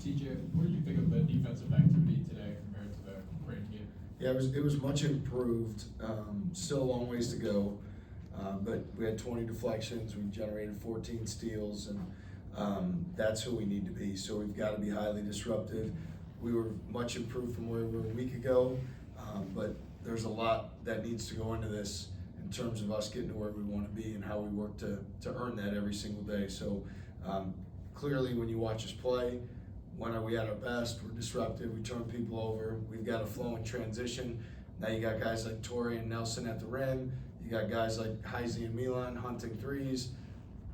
TJ, what did you think of the defensive activity today compared to the Creighton game? Yeah, it was much improved. Still a long ways to go, but we had 20 deflections. We generated 14 steals, and that's who we need to be. So we've got to be highly disruptive. We were much improved from where we were a week ago, but there's a lot that needs to go into this in terms of us getting to where we want to be and how we work to earn that every single day. So clearly, when you watch us play, when are we at our best? We're disruptive. We turn people over. We've got a flowing transition. Now you got guys like Torrey and Nelson at the rim. You got guys like Heisey and Milan hunting threes.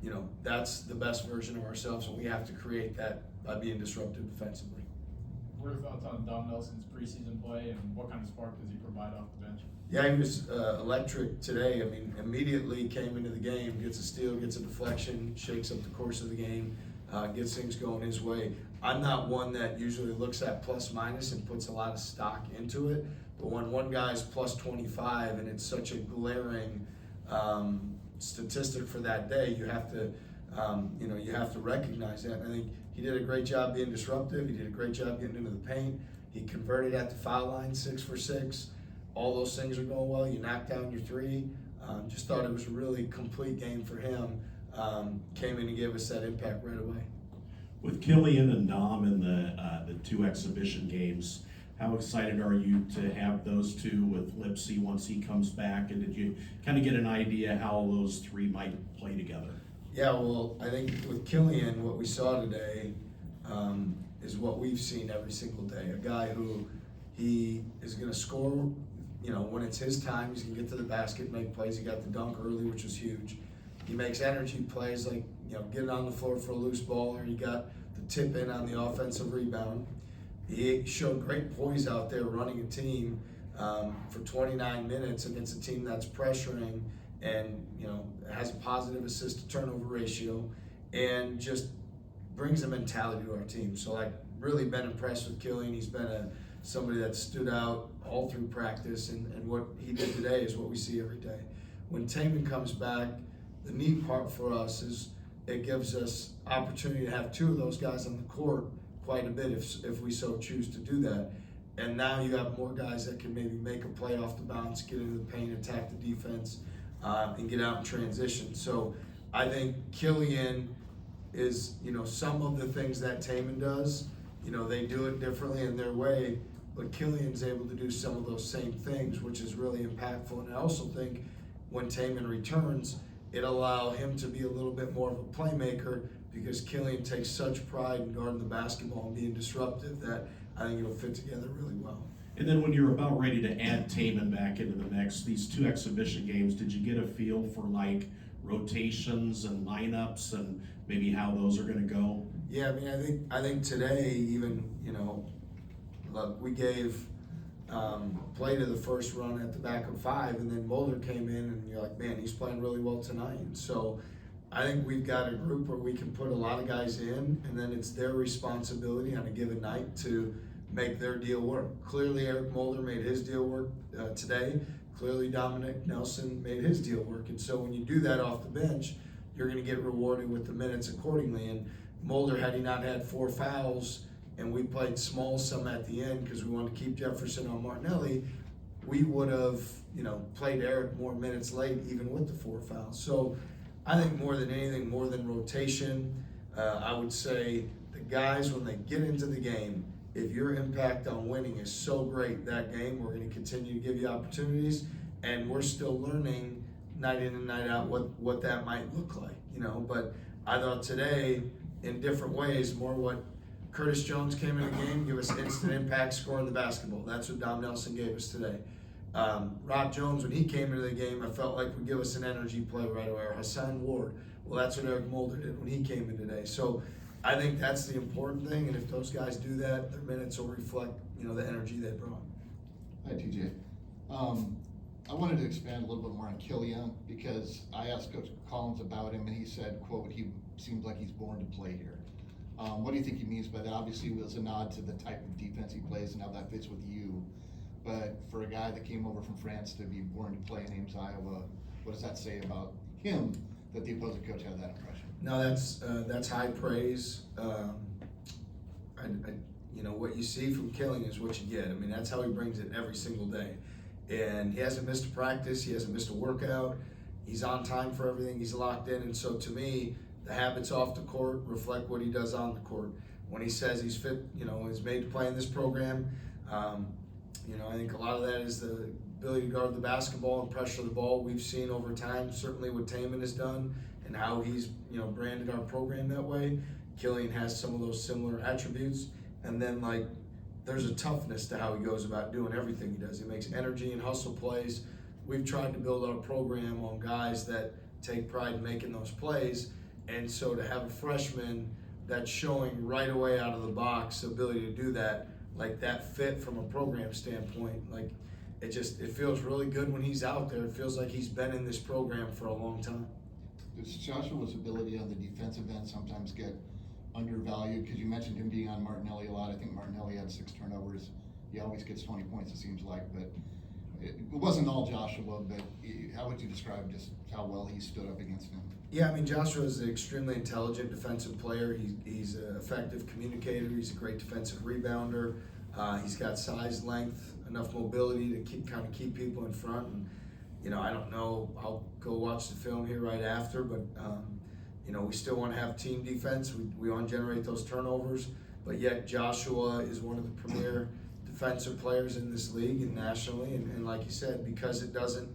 You know, that's the best version of ourselves, and we have to create that by being disruptive defensively. What are your thoughts on Dom Nelson's preseason play, and what kind of spark does he provide off the bench? Yeah, he was electric today. I mean, immediately came into the game, gets a steal, gets a deflection, shakes up the course of the game, gets things going his way. I'm not one that usually looks at plus minus and puts a lot of stock into it, but when one guy's plus 25 and it's such a glaring statistic for that day, you have to, you have to recognize that. And I think he did a great job being disruptive. He did a great job getting into the paint. He converted at the foul line, 6 for 6. All those things are going well. You knocked down your 3. Just thought it was a really complete game for him. Came in and gave us that impact right away. With Killian and Dom in the 2 exhibition games, how excited are you to have those 2 with Lipsy once he comes back? And did you kind of get an idea how those 3 might play together? Yeah, well, I think with Killian, what we saw today is what we've seen every single day. A guy who he is going to score, when it's his time, he's going to get to the basket, make plays. He got the dunk early, which was huge. He makes energy plays like, getting on the floor for a loose ball, or he got the tip in on the offensive rebound. He showed great poise out there running a team for 29 minutes against a team that's pressuring and, has a positive assist to turnover ratio and just brings a mentality to our team. So, really been impressed with Killian. He's been somebody that stood out all through practice, and what he did today is what we see every day. When Taman comes back, the neat part for us is it gives us opportunity to have 2 of those guys on the court quite a bit if we so choose to do that. And now you have more guys that can maybe make a play off the bounce, get into the paint, attack the defense, and get out in transition. So I think Killian is, some of the things that Taman does, they do it differently in their way, but Killian's able to do some of those same things, which is really impactful. And I also think when Taman returns, it'll allow him to be a little bit more of a playmaker because Killian takes such pride in guarding the basketball and being disruptive that I think it'll fit together really well. And then when you're about ready to add Taman back into the mix, these 2 exhibition games, did you get a feel for rotations and lineups and maybe how those are going to go? Yeah, I mean, I think today even, look, we gave play to the first run at the backup 5, and then Mulder came in, and you're like, man, he's playing really well tonight. And so I think we've got a group where we can put a lot of guys in, and then it's their responsibility on a given night to make their deal work. Clearly, Eric Mulder made his deal work today. Clearly, Dominic Nelson made his deal work. And so when you do that off the bench, you're going to get rewarded with the minutes accordingly. And Mulder, had he not had 4 fouls, and we played small some at the end because we wanted to keep Jefferson on Martinelli, we would have, played Eric more minutes late even with the 4 fouls. So I think more than anything, more than rotation, I would say the guys, when they get into the game, if your impact on winning is so great that game, we're going to continue to give you opportunities, and we're still learning night in and night out what that might look like, But I thought today, in different ways, more what Curtis Jones came in the game, give us instant impact scoring the basketball. That's what Dom Nelson gave us today. Rob Jones, when he came into the game, I felt like would give us an energy play right away. Or Hassan Ward, well, that's what Eric Mulder did when he came in today. So I think that's the important thing, and if those guys do that, their minutes will reflect, the energy they brought. Hi, TJ. I wanted to expand a little bit more on Killian because I asked Coach Collins about him, and he said, quote, he seems like he's born to play here. What do you think he means by that? Obviously, it was a nod to the type of defense he plays and how that fits with you. But for a guy that came over from France to be born to play in Ames, Iowa, what does that say about him that the opposing coach had that impression? No, that's high praise. you know, what you see from Killian is what you get. I mean, that's how he brings it every single day. And he hasn't missed a practice, he hasn't missed a workout, he's on time for everything, he's locked in. And so to me, the habits off the court reflect what he does on the court. When he says he's fit, you know, is made to play in this program, you know, I think a lot of that is the ability to guard the basketball and pressure the ball. We've seen over time, certainly what Taman has done and how he's, you know, branded our program that way. Killian has some of those similar attributes. And then, like, there's a toughness to how he goes about doing everything he does. He makes energy and hustle plays. We've tried to build our program on guys that take pride in making those plays. And so to have a freshman that's showing right away out of the box the ability to do that, like that fit from a program standpoint, like it feels really good when he's out there. It feels like he's been in this program for a long time. Does Joshua's ability on the defensive end sometimes get undervalued? Because you mentioned him being on Martinelli a lot. I think Martinelli had 6 turnovers. He always gets 20 points, it seems like, but it wasn't all Joshua. But how would you describe just how well he stood up against him? Yeah, I mean, Joshua is an extremely intelligent defensive player. He's an effective communicator. He's a great defensive rebounder. He's got size, length, enough mobility to kind of keep people in front. And, you know, I don't know, I'll go watch the film here right after, but, you know, we still want to have team defense. We want to generate those turnovers, but yet Joshua is one of the premier defensive players in this league and nationally. And like you said, because it doesn't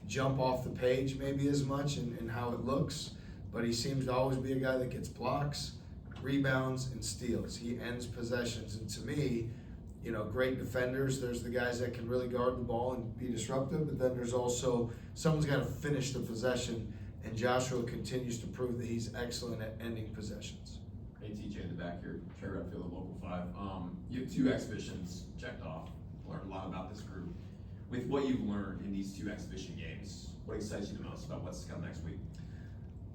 jump off the page maybe as much in how it looks, but he seems to always be a guy that gets blocks, rebounds, and steals. He ends possessions. And to me, you know, great defenders, there's the guys that can really guard the ball and be disruptive, but then there's also someone's got to finish the possession, and Joshua continues to prove that he's excellent at ending possessions. Hey, TJ in the back here, Trey Redfield at Local 5. You have 2 exhibitions checked off, learned a lot about this group. With what you've learned in these 2 exhibition games, what excites you the most about what's to come next week?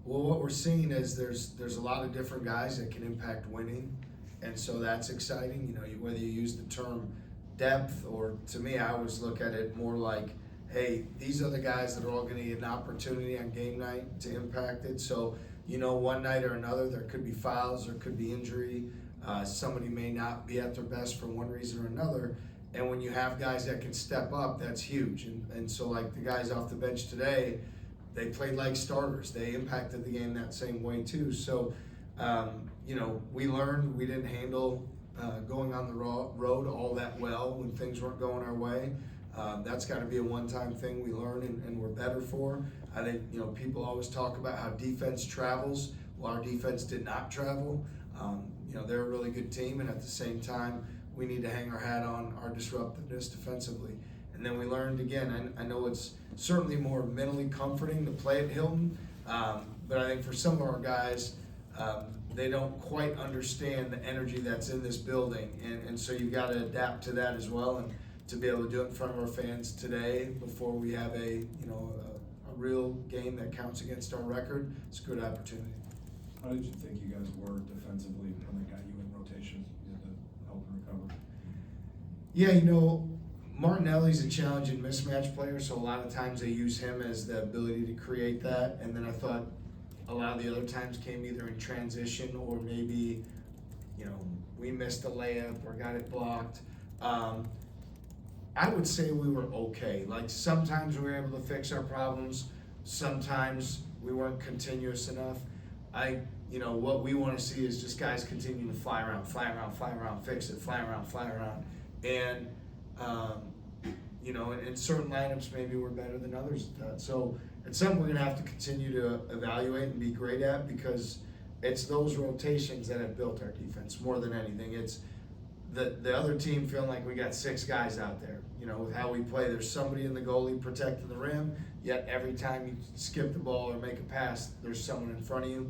Well, what we're seeing is there's a lot of different guys that can impact winning, and so that's exciting. You know, whether you use the term depth, or to me, I always look at it more like, hey, these are the guys that are all going to get an opportunity on game night to impact it. So, you know, one night or another, there could be fouls, there could be injury. Somebody may not be at their best for one reason or another. And when you have guys that can step up, that's huge. And so, like the guys off the bench today, they played like starters. They impacted the game that same way too. So, you know, we learned we didn't handle going on the road all that well when things weren't going our way. That's got to be a one-time thing we learn and we're better for. I think, you know, people always talk about how defense travels. Well, our defense did not travel. You know, they're a really good team, and at the same time, we need to hang our hat on our disruptiveness defensively. And then we learned again, I know it's certainly more mentally comforting to play at Hilton, but I think for some of our guys, they don't quite understand the energy that's in this building. And so you've got to adapt to that as well, and to be able to do it in front of our fans today before we have a real game that counts against our record, it's a good opportunity. How did you think you guys were defensively when they got you in rotation? You had to help and recover. Yeah, you know, Martinelli's a challenging mismatch player, so a lot of times they use him as the ability to create that. And then I thought a lot of the other times came either in transition or maybe, you know, we missed a layup or got it blocked. I would say we were okay. Like sometimes we were able to fix our problems, sometimes we weren't continuous enough. You know, what we want to see is just guys continue to fly around, fix it, fly around. And, you know, in certain lineups, maybe we're better than others at that. So it's something we're going to have to continue to evaluate and be great at, because it's those rotations that have built our defense more than anything. It's the other team feeling like we got 6 guys out there. You know, with how we play, there's somebody in the goalie protecting the rim, yet every time you skip the ball or make a pass, there's someone in front of you.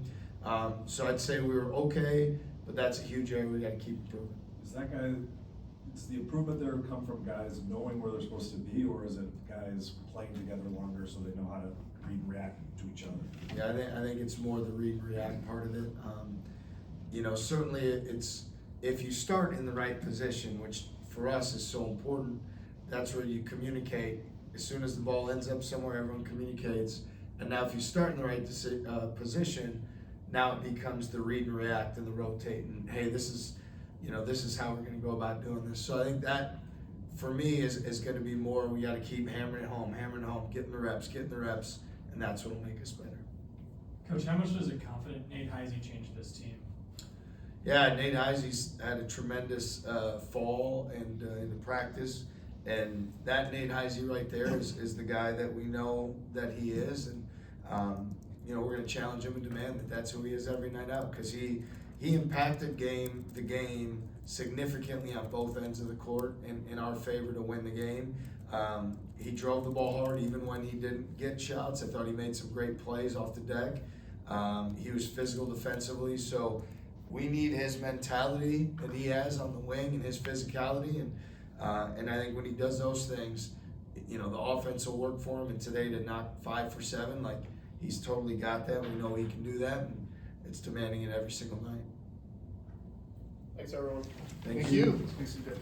So I'd say we were okay, but that's a huge area we got to keep improving. Does the improvement there come from guys knowing where they're supposed to be, or is it guys playing together longer so they know how to read and react to each other? Yeah, I think it's more the read and react part of it. You know, certainly it's, if you start in the right position, which for us is so important, that's where you communicate. As soon as the ball ends up somewhere, everyone communicates. And now if you start in the right position, now it becomes the read and react and the rotate. And hey, this is you know, this is how we're gonna go about doing this. So I think that, for me, is gonna be more, we gotta keep hammering it home, getting the reps, and that's what'll make us better. Coach, how much does a confident Nate Heisey change this team? Yeah, Nate Heisey's had a tremendous fall and into practice, and that Nate Heisey right there is the guy that we know that he is, and you know, we're going to challenge him and demand that that's who he is every night out, because he impacted the game significantly on both ends of the court in our favor to win the game. He drove the ball hard even when he didn't get shots. I thought he made some great plays off the deck. He was physical defensively, so we need his mentality that he has on the wing and his physicality, and I think when he does those things, you know, the offense will work for him. And today to knock 5 for 7, like, he's totally got that. We know he can do that, and it's demanding it every single night. Thanks, everyone. Thank Thank you. Thanks, CJ.